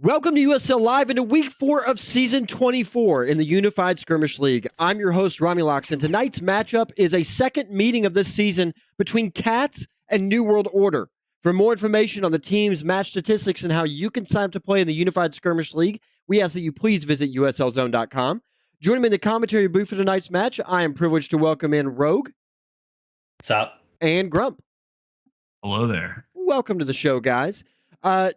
Welcome to USL Live into Week 4 of Season 24 in the Unified Skirmish League. I'm your host, Romulocks, and tonight's matchup is a second meeting of this season between Cats and New World Order. For more information on the team's match statistics and how you can sign up to play in the Unified Skirmish League, we ask that you please visit uslzone.com. Joining me in the commentary booth for tonight's match, I am privileged to welcome in Rogue. What's up? And Grump. Hello there. Welcome to the show, guys.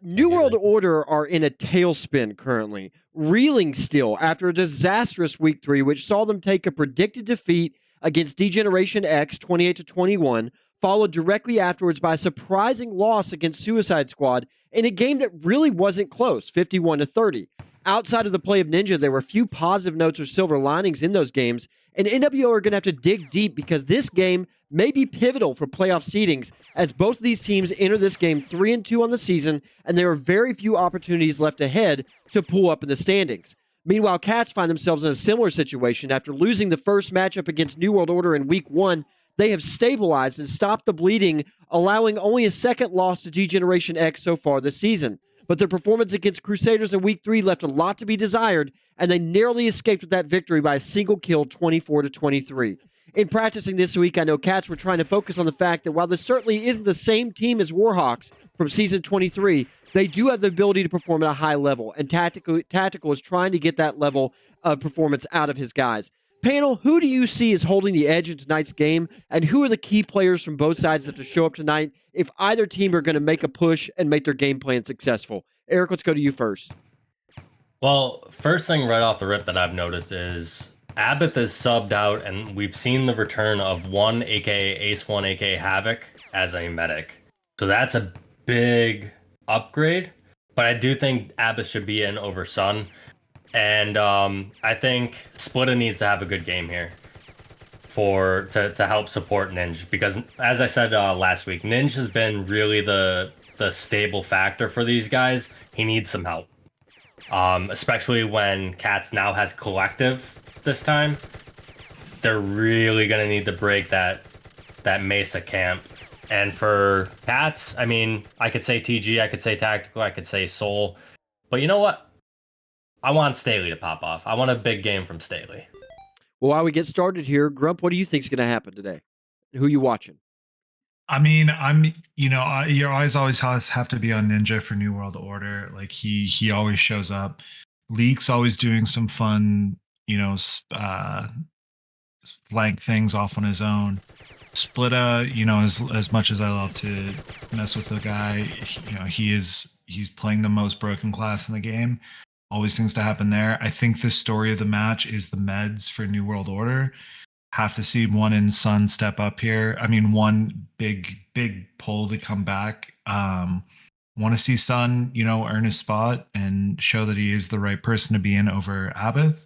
New World Order are in a tailspin currently, reeling still after a disastrous Week 3, which saw them take a predicted defeat against Degeneration X 28-21, followed directly afterwards by a surprising loss against Suicide Squad in a game that really wasn't close, 51-30. Outside of the play of Ninja, there were few positive notes or silver linings in those games, and NWO are going to have to dig deep because this game may be pivotal for playoff seedings as both of these teams enter this game 3-2 on the season, and there are very few opportunities left ahead to pull up in the standings. Meanwhile, Cats find themselves in a similar situation. After losing the first matchup against New World Order in Week 1, they have stabilized and stopped the bleeding, allowing only a second loss to Degeneration X so far this season. But their performance against Crusaders in Week 3 left a lot to be desired, and they narrowly escaped with that victory by a single kill, 24-23. In practicing this week, I know Cats were trying to focus on the fact that while this certainly isn't the same team as Warhawks from Season 23, they do have the ability to perform at a high level, and Tactical is trying to get that level of performance out of his guys. Panel, who do you see as holding the edge in tonight's game, and who are the key players from both sides that have to show up tonight if either team are going to make a push and make their game plan successful? Eric, let's go to you first. Well, first thing right off the rip that I've noticed is Abbott is subbed out, and we've seen the return of one, aka Ace 1, aka Havoc, as a medic. So that's a big upgrade, but I do think Abbott should be in over Sun. And I think Splitta needs to have a good game here to help support Ninja, because as I said last week, Ninja has been really the stable factor for these guys. He needs some help, especially when Cats now has collective this time. They're really gonna need to break that Mesa camp. And for Cats, I mean, I could say TG, I could say Tactical, I could say Soul, but you know what? I want Staley to pop off. I want a big game from Staley. Well, while we get started here, Grump, what do you think is going to happen today? Who are you watching? I mean, your eyes always have to be on Ninja for New World Order. Like he always shows up. Leek's always doing some fun, flank things off on his own. Splitta, as much as I love to mess with the guy, he's playing the most broken class in the game. Always things to happen there. I think the story of the match is the meds for New World Order. Have to see one in Sun step up here. I mean, one big pull to come back. Want to see Sun, earn his spot and show that he is the right person to be in over Abath.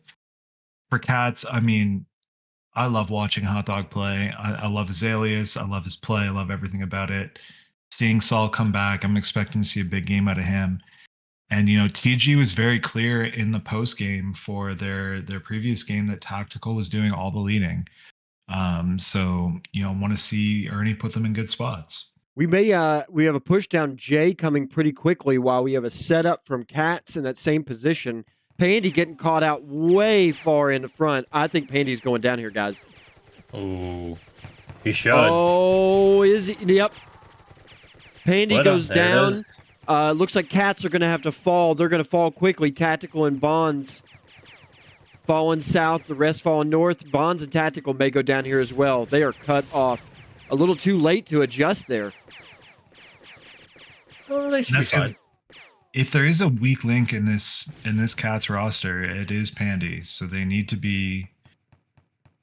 For Cats, I mean, I love watching Hot Dog play. I love his alias. I love his play. I love everything about it. Seeing Saul come back, I'm expecting to see a big game out of him. And, TG was very clear in the post game for their previous game that Tactical was doing all the leading. So, want to see Ernie put them in good spots. We have a push down J coming pretty quickly while we have a setup from Cats in that same position. Pandy getting caught out way far in the front. I think Pandy's going down here, guys. Ooh, he should. Oh, is he? Yep. Pandy goes down. Looks like Cats are going to have to fall. They're going to fall quickly. Tactical and Bonds falling south. The rest falling north. Bonds and Tactical may go down here as well. They are cut off. A little too late to adjust there. Oh, they should be fine. If there is a weak link in this Cats roster, it is Pandy. So they need to be,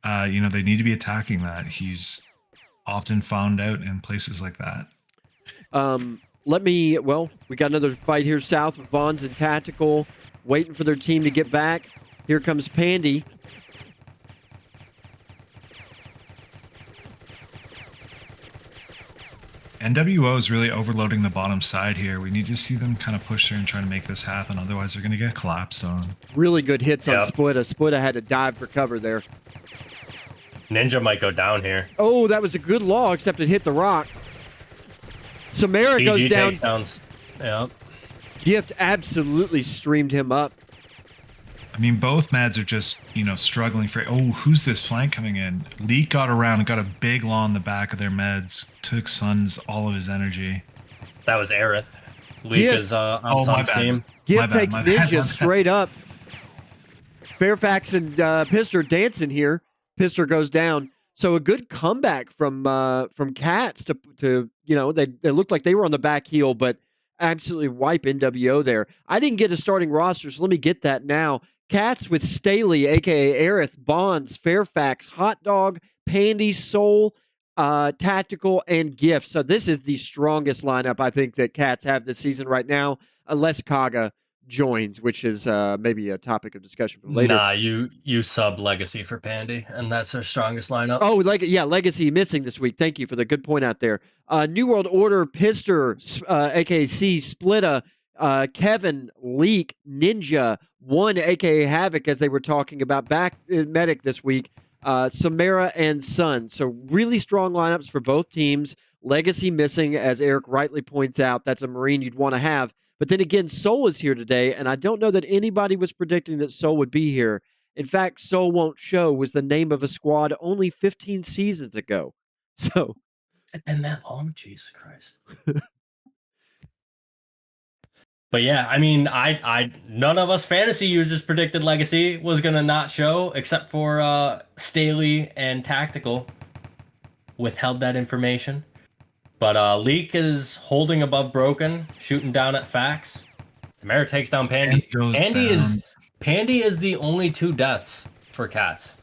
they need to be attacking that. He's often found out in places like that. We got another fight here south with Bonds and Tactical, waiting for their team to get back. Here comes Pandy. NWO is really overloading the bottom side here. We need to see them kind of push through and try to make this happen. Otherwise, they're going to get collapsed on. Really good hits on Splitta. Splitta had to dive for cover there. Ninja might go down here. Oh, that was a good law, except it hit the rock. Samara goes down. Takedowns. Yep. Gift absolutely streamed him up. I mean, both Mads are just, struggling for. Oh, who's this flank coming in? Leak got around and got a big law in the back of their meds. Took Sun's all of his energy. That was Aerith. Leak Gift. is on Sun's team. Gift takes Ninja straight up. Fairfax and Pister dancing here. Pister goes down. So a good comeback from Cats to they looked like they were on the back heel, but absolutely wipe NWO there. I didn't get a starting roster, so let me get that now. Cats with Staley, aka Aerith, Bonds, Fairfax, Hot Dog, Pandy, Soul, Tactical, and Gift. So this is the strongest lineup I think that Cats have this season right now, unless Kaga joins, which is maybe a topic of discussion for later. Nah, you sub Legacy for Pandy, and that's their strongest lineup. Oh, Legacy missing this week. Thank you for the good point out there. New World Order, Pister, aka C, Splitta, Kevin, Leak, Ninja, One, aka Havoc, as they were talking about back in Medic this week, Samara and Sun. So really strong lineups for both teams. Legacy missing, as Eric rightly points out. That's a Marine you'd want to have. But then again, Soul is here today, and I don't know that anybody was predicting that Soul would be here. In fact, Soul Won't Show was the name of a squad only 15 seasons ago. So, it's been that long? Jesus Christ. But yeah, I mean, I none of us fantasy users predicted Legacy was gonna not show, except for Staley and Tactical withheld that information. But Leak is holding above Broken, shooting down at Fax. Mara takes down Pandy. Pandy is the only 2 deaths for Cats.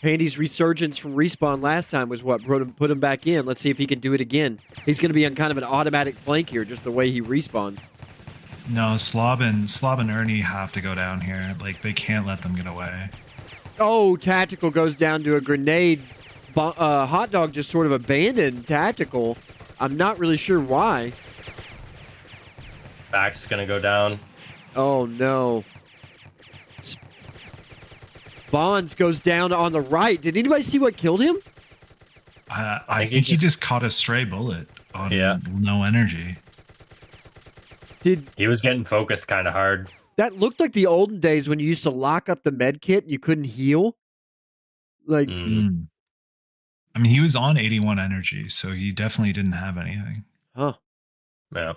Pandy's resurgence from Respawn last time was what put him back in. Let's see if he can do it again. He's going to be on kind of an automatic flank here, just the way he respawns. No, Slob and Ernie have to go down here. Like, they can't let them get away. Oh, Tactical goes down to a grenade. Hot Dog just sort of abandoned Tactical. I'm not really sure why. Fax is going to go down. Oh, no. Bonds goes down on the right. Did anybody see what killed him? I think he just caught a stray bullet on no energy. He was getting focused kind of hard. That looked like the olden days when you used to lock up the med kit and you couldn't heal. Like, I mean, he was on 81 energy, so he definitely didn't have anything. Huh. Yeah.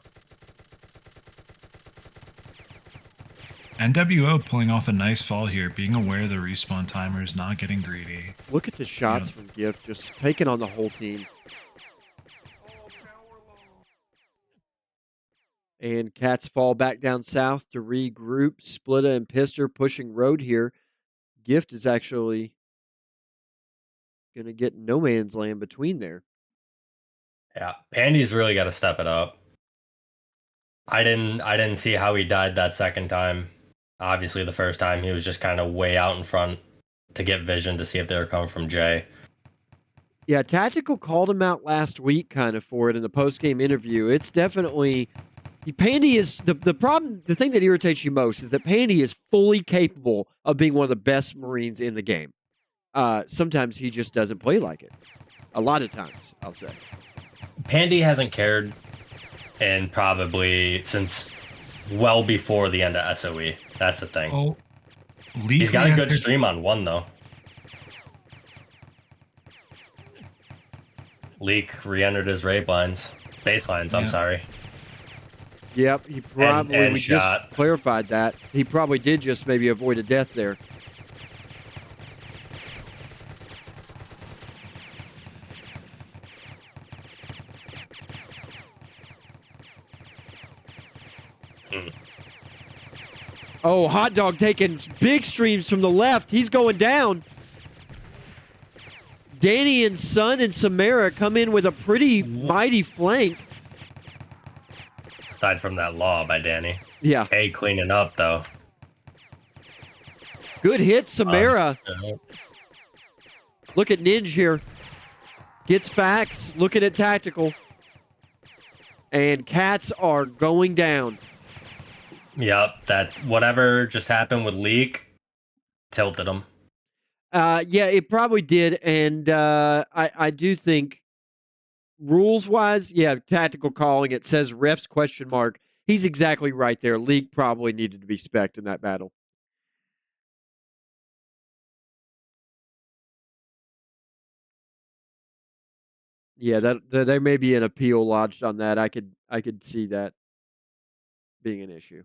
NWO pulling off a nice fall here, being aware of the respawn timers, not getting greedy. Look at the shots from Gift, just taking on the whole team. And Cats fall back down south to regroup. Splitta and Pister pushing road here. Gift is actually going to get no man's land between there. Yeah, Pandy's really got to step it up. I didn't see how he died that second time. Obviously, the first time he was just kind of way out in front to get vision to see if they were coming from Jay. Yeah, Tactical called him out last week kind of for it in the post-game interview. It's definitely... Pandy is... The problem, the thing that irritates you most is that Pandy is fully capable of being one of the best Marines in the game. Sometimes he just doesn't play like it. A lot of times, I'll say. Pandy hasn't cared and probably since well before the end of SOE. That's the thing. Oh, he's got a good stream on 1, though. Leak re-entered his rape lines. Baselines, I'm sorry. Yep, he probably, and we shot. Just clarified that. He probably did just maybe avoid a death there. Oh, Hot Dog taking big streams from the left. He's going down. Danny and Sun and Samara come in with a pretty mighty flank. Aside from that law by Danny. Yeah. Hey, cleaning up, though. Good hit, Samara. Look at Ninja here. Gets Fax. Looking at Tactical. And Cats are going down. Yep, that whatever just happened with Leak tilted him. Yeah, it probably did, and I do think rules wise, yeah, tactical calling. It says refs question mark. He's exactly right there. League probably needed to be spec'd in that battle. Yeah, that there may be an appeal lodged on that. I could see that being an issue.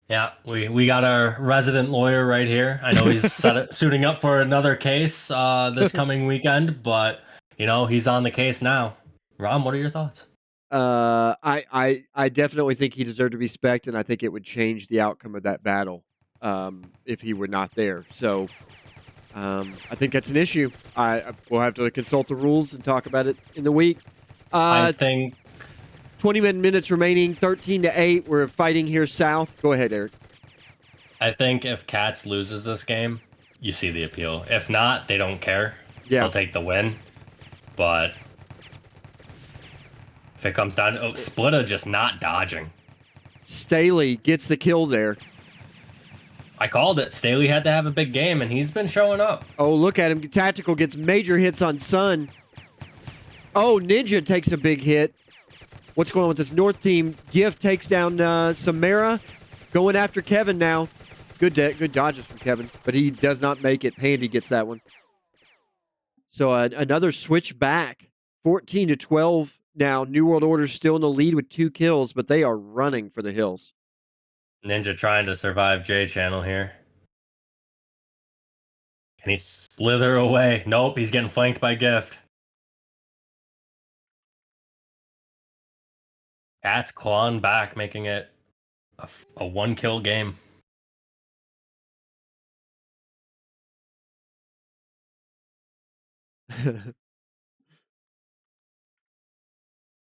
Yeah, we got our resident lawyer right here. I know he's suiting up for another case this coming weekend, but he's on the case now. Rom, what are your thoughts? I definitely think he deserved to be spec'd, and I think it would change the outcome of that battle if he were not there. So I think that's an issue. We'll have to consult the rules and talk about it in the week. I think 20 minutes remaining, 13-8. We're fighting here south. Go ahead, Eric. I think if Cats loses this game, you see the appeal. If not, they don't care. Yeah. They'll take the win. But if it comes down to Splitta just not dodging. Staley gets the kill there. I called it. Staley had to have a big game, and he's been showing up. Oh, look at him. Tactical gets major hits on Sun. Oh, Ninja takes a big hit. What's going on with this North team? Gift takes down Samara. Going after Kevin now. Good dodges from Kevin, but he does not make it. Pandy gets that one. So another switch back. 14-12 now. New World Order still in the lead with 2 kills, but they are running for the hills. Ninja trying to survive J channel here. Can he slither away? Nope, he's getting flanked by Gift. Cat's clawing back, making it a 1-kill game.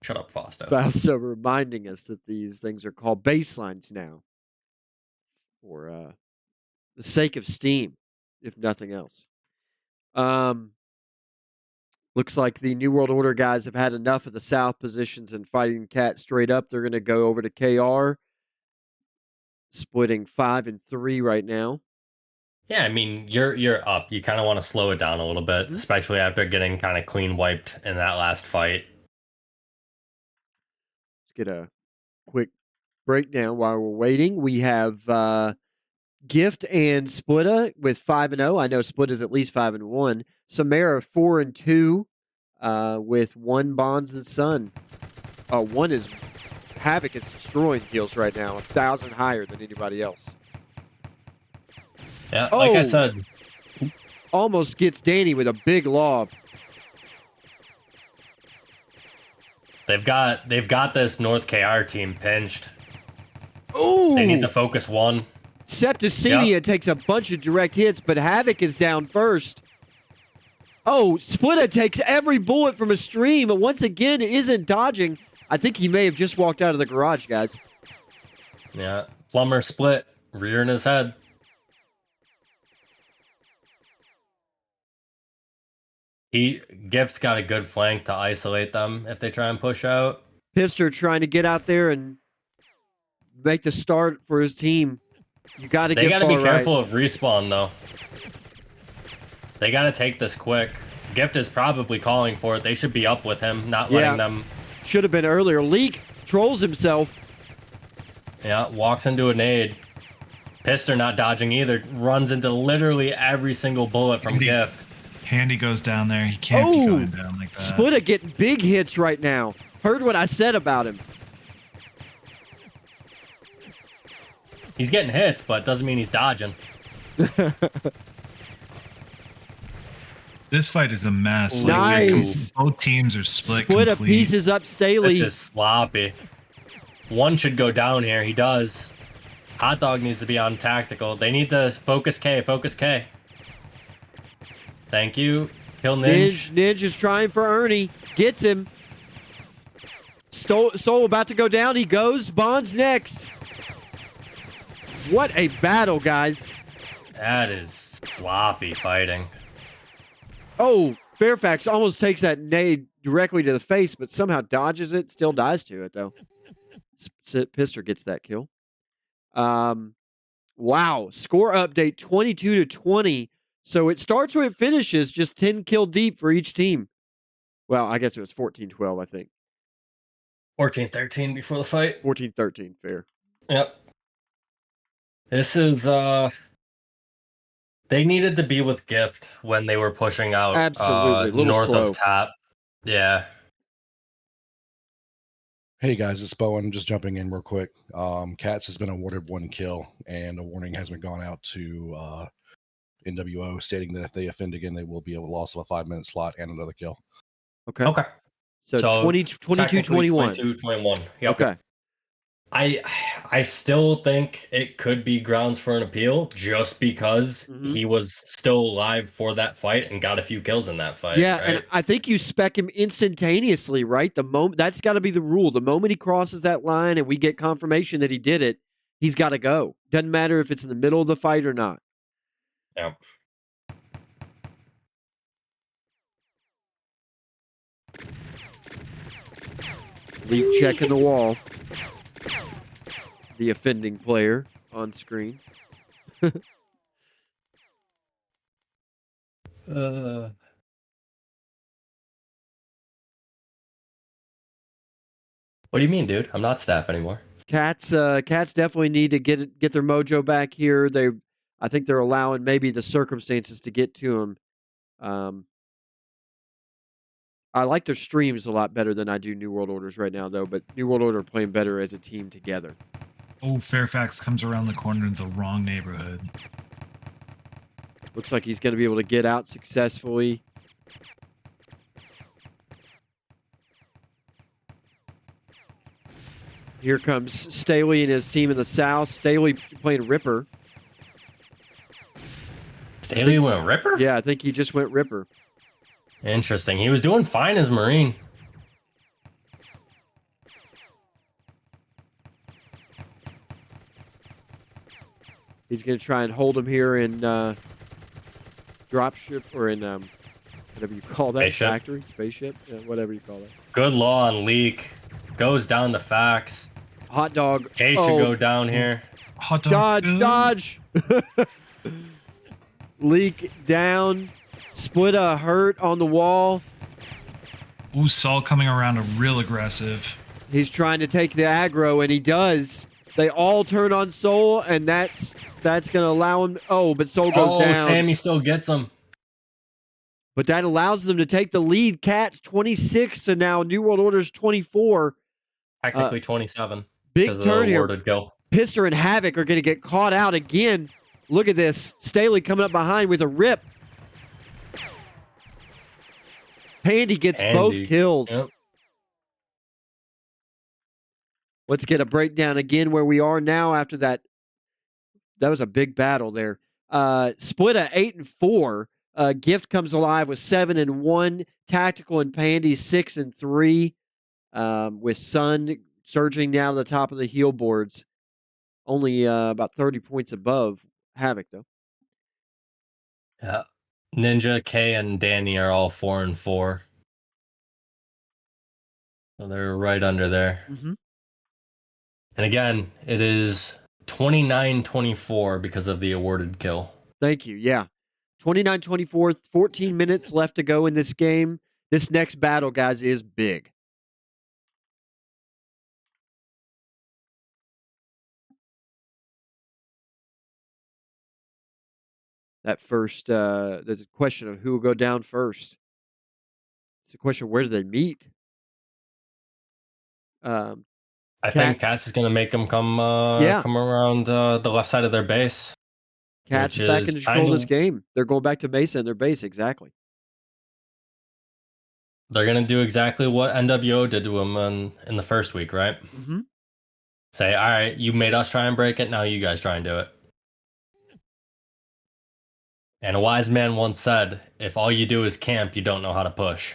Shut up, Fausto. Fausto reminding us that these things are called baselines now. For the sake of Steam, if nothing else. Looks like the New World Order guys have had enough of the South positions and fighting Cat straight up. They're going to go over to KR, splitting 5 and 3 right now. Yeah, I mean, you're up. You kind of want to slow it down a little bit, especially after getting kind of clean wiped in that last fight. Let's get a quick breakdown while we're waiting. We have Gift and Splitta with 5 and 0. I know Splitta's at least 5 and 1. Samara 4 and 2 with 1 Bonds and Sun. One is Havoc is destroying kills right now, 1,000 higher than anybody else. Yeah, like I said, almost gets Danny with a big lob. they've got this North KR team pinched. Ooh! They need to focus one. Septicemia takes a bunch of direct hits, but Havoc is down first. Oh, Splitta takes every bullet from a stream, but once again isn't dodging. I think he may have just walked out of the garage, guys. Yeah, Plumber split, rear in his head. Gift's got a good flank to isolate them if they try and push out. Pister trying to get out there and make the start for his team. You got to get far right. They got to be careful of respawn, though. They got to take this quick. Gift is probably calling for it. They should be up with him, not letting them. Should have been earlier. Leak trolls himself. Yeah, walks into a nade. Pister not dodging either. Runs into literally every single bullet from Gift. Handy goes down there. He can't keep going down like that. Splitta getting big hits right now. Heard what I said about him. He's getting hits, but doesn't mean he's dodging. This fight is a mess. Nice. Like, both teams are split. Splitta pieces up Staley. This is sloppy. One should go down here. He does. Hot Dog needs to be on tactical. They need to focus K. Focus K. Thank you. Kill Ninja. Ninja is trying for Ernie. Gets him. Soul about to go down. He goes. Bond's next. What a battle, guys. That is sloppy fighting. Oh, Fairfax almost takes that nade directly to the face, but somehow dodges it. Still dies to it, though. Pister gets that kill. Wow. Score update 22-20. So it starts where it finishes, just 10 kill deep for each team. Well, I guess it was 14-12, I think. 14-13 before the fight. 14-13, fair. Yep. This is they needed to be with Gift when they were pushing out Absolutely. A little north slow. of Tap. Yeah. Hey guys, it's Bowen. Just jumping in real quick. Cats has been awarded 1 kill, and a warning has been gone out to NWO stating that if they offend again, they will be a loss of a 5-minute slot and another kill. Okay. Okay. So 22-21. 22-21. Yep. Okay. I still think it could be grounds for an appeal just because he was still alive for that fight and got a few kills in that fight. Yeah, right? and I think you spec him instantaneously, right? The moment that's got to be the rule. The moment he crosses that line and we get confirmation that he did it, he's got to go. Doesn't matter if it's in the middle of the fight or not. Yeah. Leak checking the wall. The offending player on screen. What do you mean, dude? I'm not staff anymore. Cats definitely need to get their mojo back here. I think they're allowing maybe the circumstances to get to them. I like their streams a lot better than I do New World Orders right now, though. But New World Order are playing better as a team together. Oh, Fairfax comes around the corner in the wrong neighborhood. Looks like he's going to be able to get out successfully. Here comes Staley and his team in the south. Staley playing Ripper. Staley went Ripper? Yeah, I think he just went Ripper. Interesting. He was doing fine as Marine. He's going to try and hold him here in dropship or in whatever you call that. Spaceship. Factory, spaceship, yeah, whatever you call it. Good law on Leak. Goes down to Fax. Hot dog. Jay should go down here. Hot dog. Dodge. Leak down. Splitta hurt on the wall. Ooh, Saul coming around real aggressive. He's trying to take the aggro, and he does. They all turn on Soul, and that's going to allow him. Oh, but Soul goes down. Sammy still gets him. But that allows them to take the lead. Cats 26 to now New World Order's 24. Technically 27. Big turn here. Go. Pister and Havoc are going to get caught out again. Look at this. Staley coming up behind with a rip. Pandy gets both kills. Yep. Let's get a breakdown again where we are now after that. That was a big battle there. Split at 8-4. Gift comes alive with 7-1. Tactical and Pandy 6-3. With Sun surging now to the top of the heel boards. Only about 30 points above Havoc, though. Yeah. Ninja, K, and Danny are all 4-4. So they're right under there. Mm-hmm. And again, it is 29-24 because of the awarded kill. Thank you. Yeah. 29-24, 14 minutes left to go in this game. This next battle, guys, is big. That first, there's a question of who will go down first. It's a question of where do they meet? I think Cats is going to make them come around the left side of their base. Cats back in control of this game. They're going back to Mesa and their base, exactly. They're going to do exactly what NWO did to them in the first week, right? Mm-hmm. Say, all right, you made us try and break it, now you guys try and do it. And a wise man once said, if all you do is camp, you don't know how to push.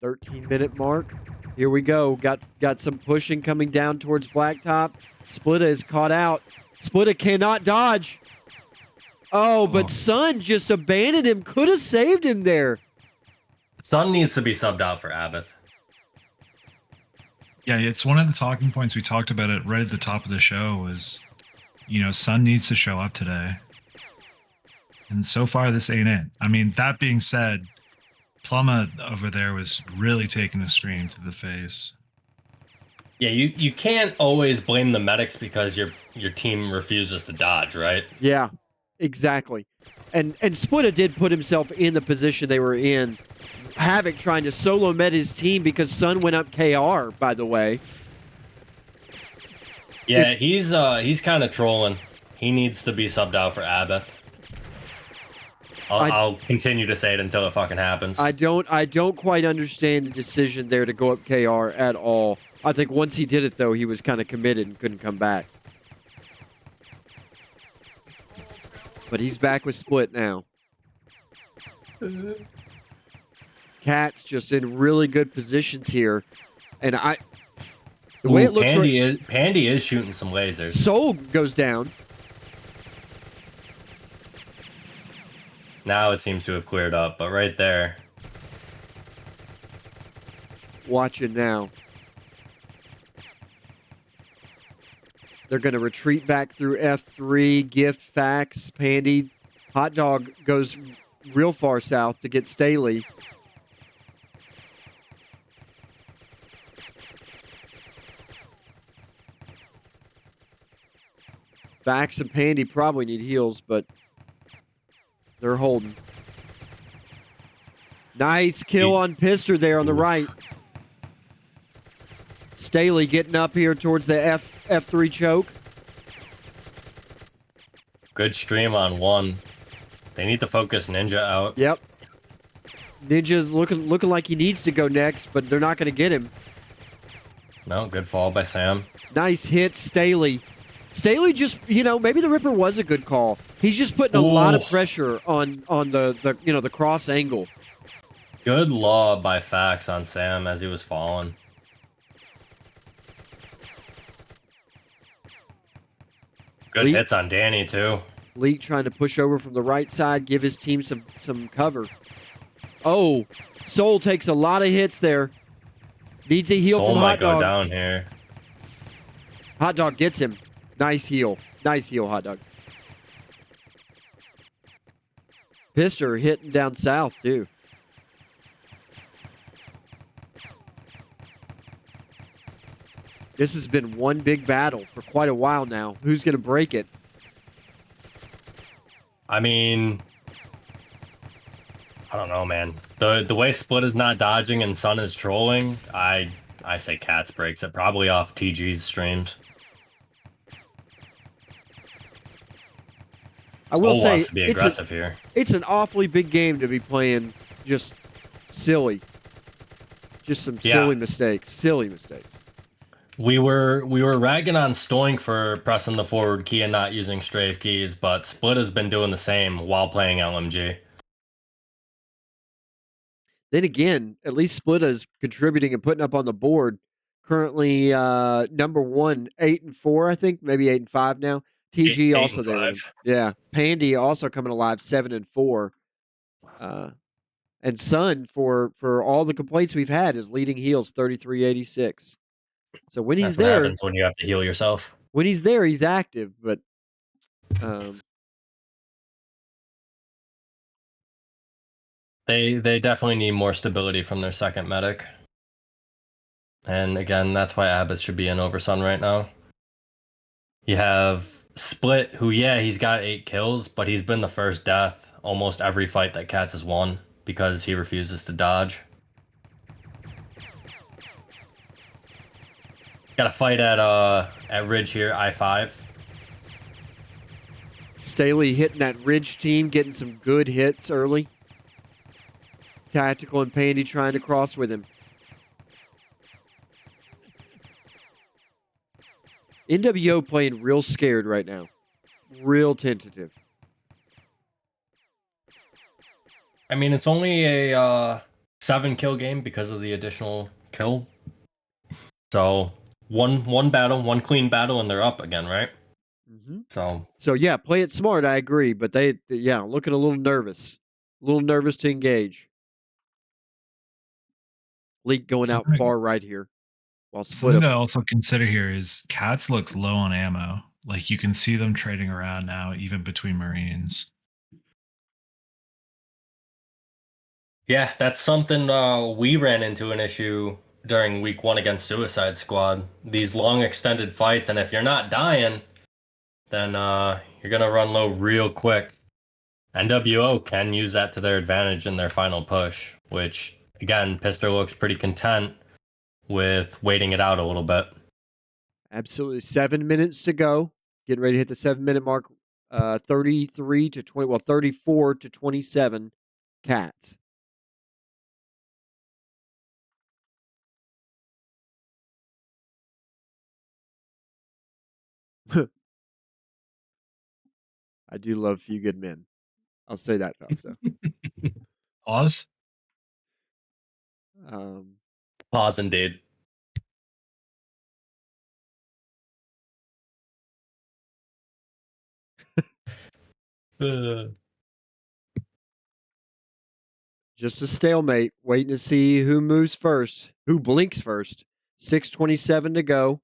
13-minute mark. Here we go. Got some pushing coming down towards Blacktop. Splitta is caught out. Splitta cannot dodge. Oh, but Sun just abandoned him. Could have saved him there. Sun needs to be subbed out for Abath. Yeah, it's one of the talking points we talked about it right at the top of the show was, Sun needs to show up today. And so far, this ain't it. I mean, that being said, Plumma over there was really taking a stream to the face. Yeah, you can't always blame the medics because your team refuses to dodge, right? Yeah, exactly. And Splitta did put himself in the position they were in. Havoc trying to solo med his team because Sun went up KR, by the way. Yeah, he's kind of trolling. He needs to be subbed out for Abath. I'll continue to say it until it fucking happens. I don't quite understand the decision there to go up KR at all. I think once he did it, though, he was kind of committed and couldn't come back. But he's back with Split now. Cat's just in really good positions here. And the way it looks Pandy is shooting some lasers. Soul goes down. Now it seems to have cleared up, but right there. Watch it now. They're going to retreat back through F3, Gift, Fax, Pandy. Hot Dog goes real far south to get Staley. Fax and Pandy probably need heals, but they're holding. Nice kill on Pister there on the right. Staley getting up here towards the F3 choke. Good stream on one. They need to focus Ninja out. Yep. Ninja's looking like he needs to go next, but they're not going to get him. No, good fall by Sam. Nice hit, Staley. Staley just, maybe the Ripper was a good call. He's just putting a lot of pressure on the cross angle. Good lob by Fax on Sam as he was falling. Good hits on Danny, too. Leak trying to push over from the right side, give his team some cover. Oh, Soul takes a lot of hits there. Needs a heal from Hot Dog. Soul might go down here. Hot Dog gets him. Nice heal. Nice heal, Hot Dog. Pister hitting down south, too. This has been one big battle for quite a while now. Who's going to break it? I mean, I don't know, man. The way Split is not dodging and Sun is trolling, I say Cats breaks it. Probably off TG's streams. I will say wants to be aggressive here. It's an awfully big game to be playing just silly. Just some silly mistakes. Silly mistakes. We were ragging on Stoink for pressing the forward key and not using strafe keys, but Split has been doing the same while playing LMG. Then again, at least Split is contributing and putting up on the board. Currently, number 1, 8-4, I think, maybe 8-5 now. TG also there. Yeah, Pandy also coming alive, 7-4. And Sun, for all the complaints we've had, is leading heals 33-86. So when he's there, what happens when you have to heal yourself. When he's there, he's active, but they definitely need more stability from their second medic. And again, that's why Abbott should be in over Sun right now. You have Split, who he's got 8 kills, but he's been the first death almost every fight that Cats has won because he refuses to dodge. Got a fight at Ridge here, I-5. Staley hitting that Ridge team, getting some good hits early. Tactical and Pandy trying to cross with him. NWO playing real scared right now. Real tentative. I mean, it's only a 7-kill game because of the additional kill. So one battle, one clean battle, and they're up again, right? Mm-hmm. So yeah, play it smart. I agree, but they looking a little nervous to engage. Leak going out far right here. While Something Split to also consider here is Cats looks low on ammo. Like you can see them trading around now, even between Marines. Yeah, that's something we ran into an issue during week 1 against Suicide Squad. These long extended fights, and if you're not dying, then you're gonna run low real quick. NWO can use that to their advantage in their final push, which again, Pister looks pretty content with waiting it out a little bit. Absolutely. 7 minutes to go. Getting ready to hit the 7-minute mark. 33 to 20. Well, 34 to 27. Cats. I do love Few Good Men. I'll say that, Fausto. Pause. Pause indeed. Just a stalemate, waiting to see who moves first, who blinks first. 6:27 to go.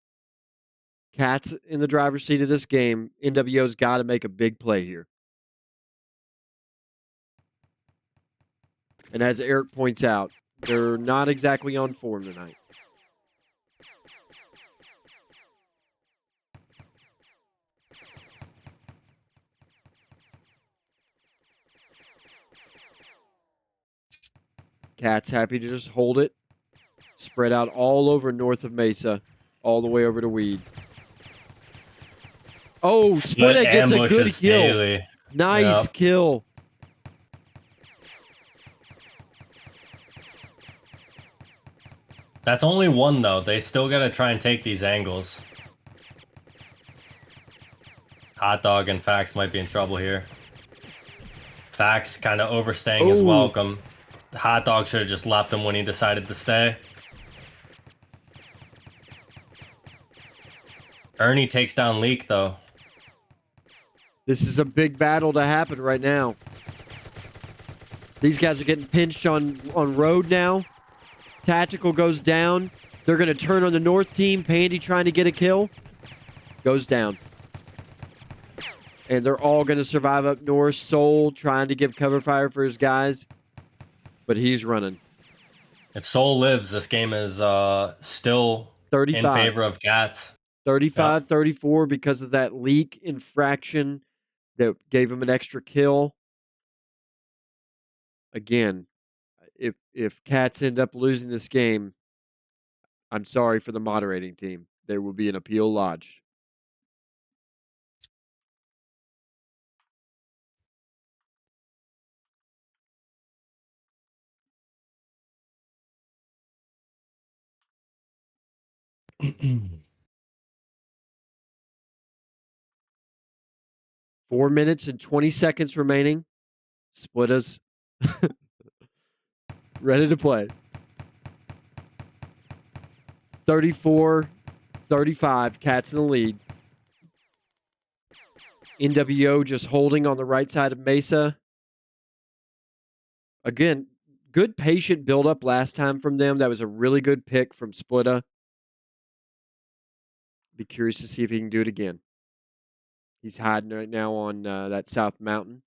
Cats in the driver's seat of this game. NWO's got to make a big play here. And as Eric points out, they're not exactly on form tonight. Cats happy to just hold it. Spread out all over north of Mesa, all the way over to Weed. Oh, Splitta gets a good kill. Daily. Nice kill. That's only one, though. They still got to try and take these angles. Hot Dog and Fax might be in trouble here. Fax kind of overstaying his welcome. The Hot Dog should have just left him when he decided to stay. Ernie takes down Leak, though. This is a big battle to happen right now. These guys are getting pinched on road now. Tactical goes down. They're going to turn on the north team. Pandy trying to get a kill. Goes down. And they're all going to survive up north. Soul trying to give cover fire for his guys. But he's running. If Soul lives, this game is still 35. in favor of Cats. 35-34 because of that Leak infraction that gave him an extra kill. Again, if Cats end up losing this game, I'm sorry for the moderating team. There will be an appeal lodged. Four minutes and 20 seconds remaining. Splitta's ready to play. 34-35. Cats in the lead. NWO just holding on the right side of Mesa. Again, good patient build-up last time from them. That was a really good pick from Splitta. Be curious to see if he can do it again. He's hiding right now on that South Mountain.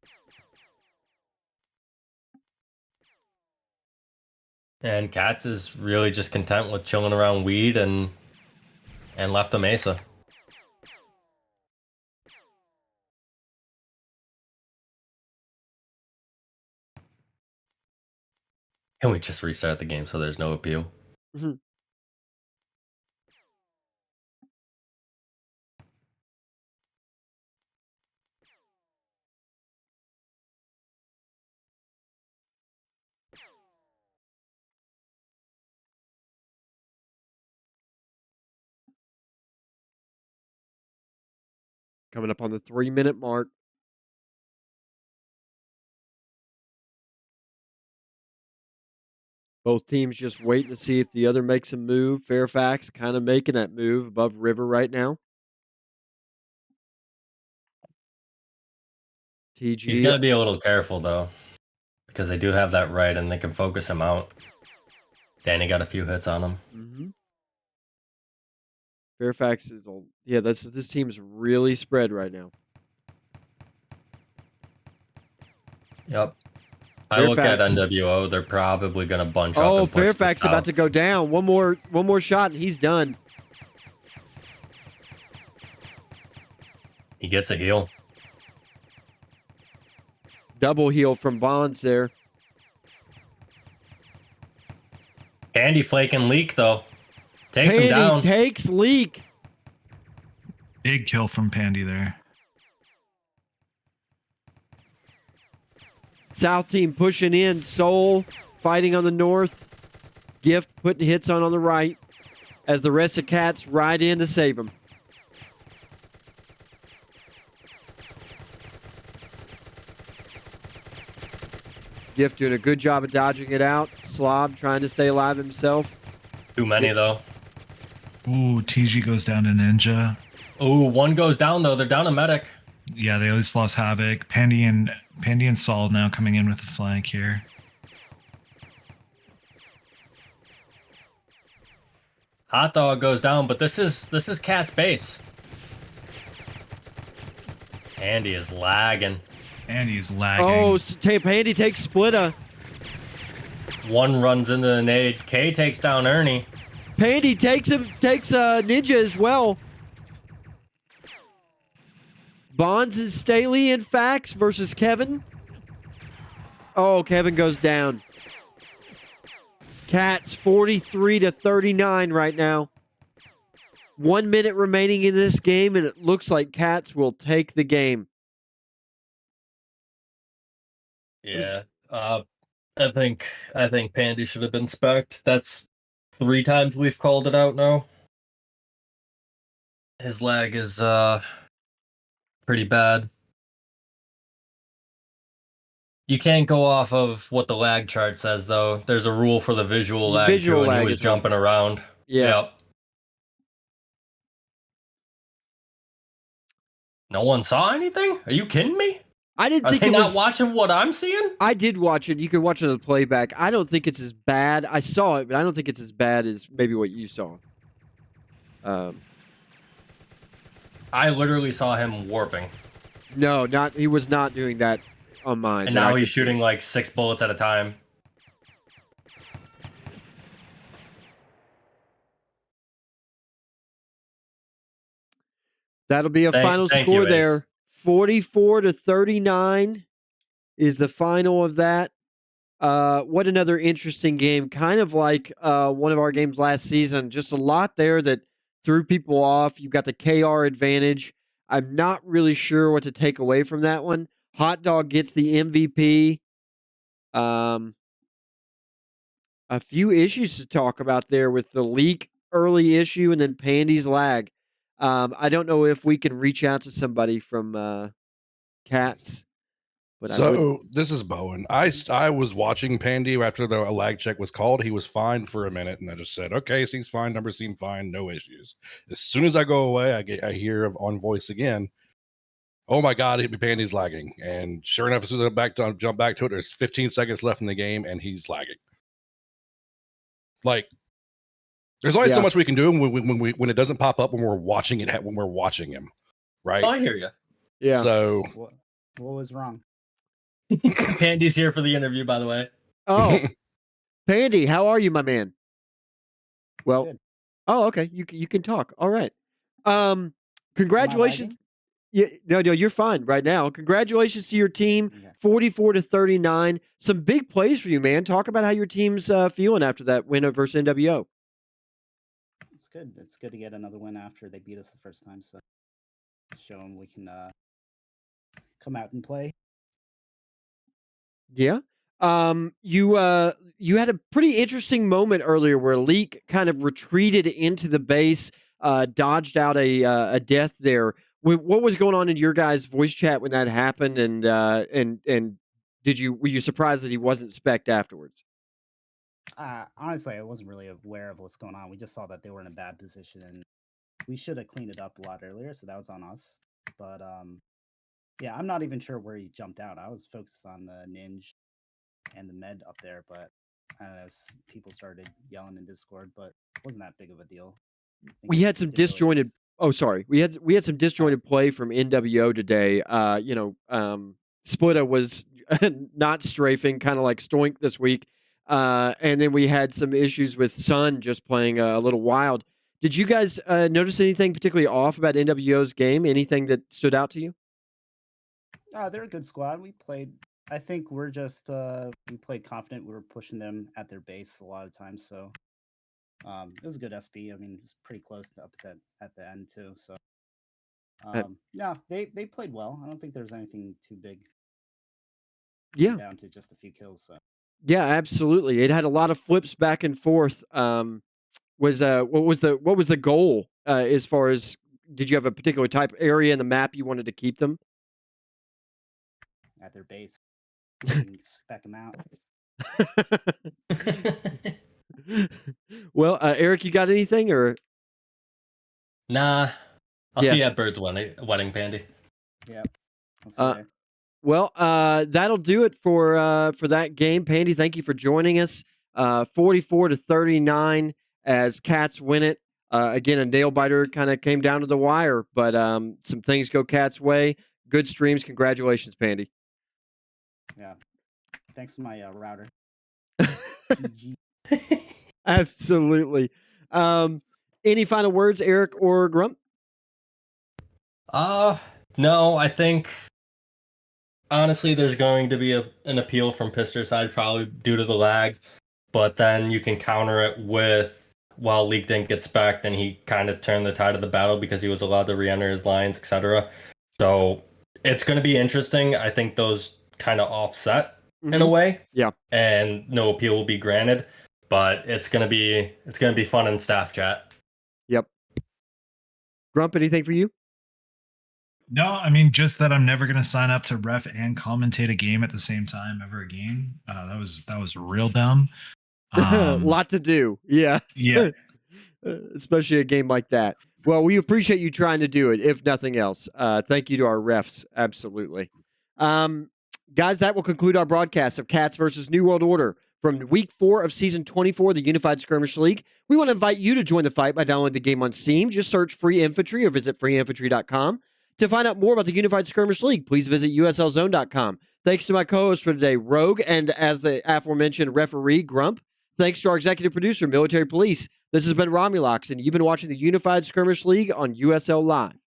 And Cats is really just content with chilling around Weed and left the Mesa. Can we just restart the game so there's no appeal? Mm-hmm. Coming up on the 3-minute mark. Both teams just waiting to see if the other makes a move. Fairfax kind of making that move above River right now. TG. He's got to be a little careful, though, because they do have that right and they can focus him out. Danny got a few hits on him. Mm-hmm. Fairfax is old. Yeah, this team's really spread right now. Yep. I look at Fairfax. NWO, they're probably going to bunch up Oh, and push Fairfax this about out. to go down. One more shot and he's done. He gets a heal. Double heal from Bonds there. Andy Flake and Leak, though. Takes him Pandy down. takes Leak. Big kill from Pandy there. South team pushing in. Soul fighting on the north. Gift putting hits on the right. As the rest of Cats ride in to save him. Gift doing a good job of dodging it out. Slob trying to stay alive himself. Too many, though. Ooh, TG goes down to Ninja. Ooh, one goes down, though. They're down a medic. Yeah, they at least lost Havoc. Pandy and Sol now coming in with the flank here. Hot Dog goes down, but this is Cat's base. Andy is lagging. Andy is lagging. Oh, Pandy takes Splitter. One runs into the nade. K takes down Ernie. Pandy takes Ninja as well. Bonds and Staley and Fax versus Kevin. Oh, Kevin goes down. Cats 43-39 right now. 1 minute remaining in this game, and it looks like Cats will take the game. Yeah. I think Pandy should have been spec'd. That's 3 times we've called it out now. His lag is pretty bad. You can't go off of what the lag chart says, though. There's a rule for the visual lag, Visual too, and lag he was as well. jumping around. Yeah. Yep. No one saw anything? Are you kidding me? I didn't Are think they it not was. watching what I'm seeing? I did watch it. You could watch it on the playback. I don't think it's as bad. I saw it, but I don't think it's as bad as maybe what you saw. I literally saw him warping. No, not. He was not doing that on mine. And that now I he's could see. shooting like 6 bullets at a time. That'll be a final Thank score you, Ace. there. 44-39 is the final of that. What another interesting game. Kind of like one of our games last season. Just a lot there that threw people off. You've got the KR advantage. I'm not really sure what to take away from that one. Hot Dog gets the MVP. A few issues to talk about there with the leak early issue and then Pandy's lag. I don't know if we can reach out to somebody from Cats. But this is Bowen. I was watching Pandy after the lag check was called. He was fine for a minute, and I just said, "Okay, seems fine. Numbers seem fine. No issues." As soon as I go away, I hear on voice again. Oh my God, Pandy's lagging, and sure enough, as soon as I jump back to it, there's 15 seconds left in the game, and he's lagging. Like, there's only so much we can do when it doesn't pop up when we're watching it when we're watching him, right? Oh, I hear you. Yeah. So what was wrong? Pandy's here for the interview, by the way. Oh, Pandy, how are you, my man? Well, Good. Oh, okay. You can talk. All right. Congratulations. Yeah, no, you're fine right now. Congratulations to your team, 44-39. Some big plays for you, man. Talk about how your team's feeling after that win versus NWO. It's good. It's good to get another win after they beat us the first time. So show them we can come out and play. Yeah. You had a pretty interesting moment earlier where Leak kind of retreated into the base, dodged out a death there. What was going on in your guys' voice chat when that happened? And were you surprised that he wasn't spec'd afterwards? Honestly, I wasn't really aware of what's going on. We just saw that they were in a bad position, and we should have cleaned it up a lot earlier. So that was on us. But yeah, I'm not even sure where he jumped out. I was focused on the ninja and the med up there, but I don't know, people started yelling in Discord, but it wasn't that big of a deal. We had some disjointed. Oh, sorry. We had some disjointed play from NWO today. Splitta was not strafing, kind of like Stoink this week. And then we had some issues with Sun just playing a little wild. Did you guys notice anything particularly off about NWO's game? Anything that stood out to you? They're a good squad. We played. I think we're just we played confident. We were pushing them at their base a lot of times. So it was a good SB. I mean, it was pretty close to up at the end too. So yeah, they played well. I don't think there's anything too big. Yeah, down to just a few kills. So. Yeah, absolutely. It had a lot of flips back and forth. What was the goal as far as did you have a particular type area in the map you wanted to keep them? At their base. Spec them out. Well, Eric, you got anything or? Nah. I'll see you at Bird's wedding, Pandy. Yeah. Well, that'll do it for that game. Pandy, thank you for joining us. 44-39 as Cats win it. Again, a nail biter kind of came down to the wire, but some things go Cats' way. Good streams. Congratulations, Pandy. Yeah. Thanks to my router. Absolutely. Any final words, Eric or Grump? No, I think honestly there's going to be an appeal from Pister side probably due to the lag, but then you can counter it with, well, Leak didn't get spec'd and he kind of turned the tide of the battle because he was allowed to re-enter his lines, etc. So it's going to be interesting. I think those kind of offset in a way. Yeah. And no appeal will be granted, but it's going to be fun in staff chat. Yep. Grump, anything for you? No, I mean, just that I'm never going to sign up to ref and commentate a game at the same time ever again. That was real dumb. Lot to do. Yeah. Yeah. Especially a game like that. Well, we appreciate you trying to do it, if nothing else. Thank you to our refs. Absolutely. Guys, that will conclude our broadcast of Cats versus New World Order from Week 4 of Season 24 of the Unified Skirmish League. We want to invite you to join the fight by downloading the game on Steam. Just search Free Infantry or visit freeinfantry.com. To find out more about the Unified Skirmish League, please visit uslzone.com. Thanks to my co-host for today, Rogue, and as the aforementioned referee, Grump. Thanks to our executive producer, Military Police. This has been Romulocks, and you've been watching the Unified Skirmish League on USL Live.